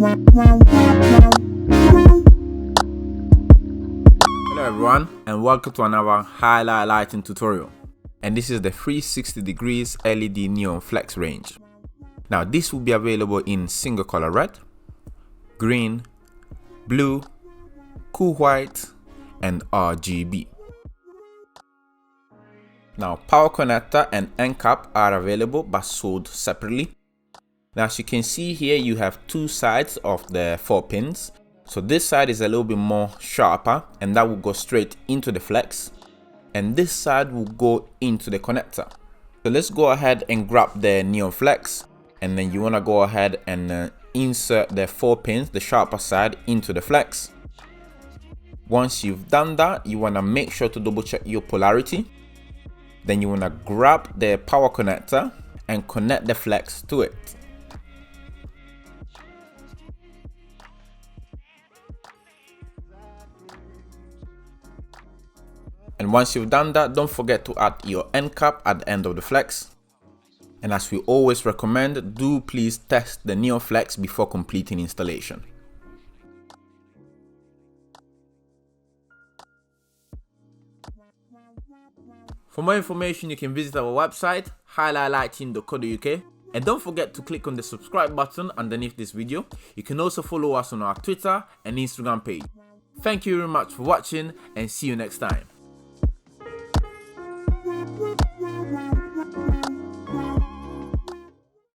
Hello everyone, and welcome to another Hi-Line lighting tutorial. And this is the 360 degrees LED neon flex range. Now this will be available in single color red, green, blue, cool white, and RGB. Now power connector and end cap are available but sold separately. Now as you can see here, you have two sides of the 4 pins. So this side is a little bit more sharper and that will go straight into the flex, and this side will go into the connector. So let's go ahead and grab the neon flex, and then you want to go ahead and insert the 4 pins, the sharper side, into the flex. Once you've done that, you want to make sure to double check your polarity. Then you want to grab the power connector and connect the flex to it. And once you've done that, don't forget to add your end cap at the end of the flex. And as we always recommend, do please test the neon flex before completing installation. For more information, you can visit our website, highlightlighting.co.uk, and don't forget to click on the subscribe button underneath this video. You can also follow us on our Twitter and Instagram page. Thank you very much for watching, and see you next time.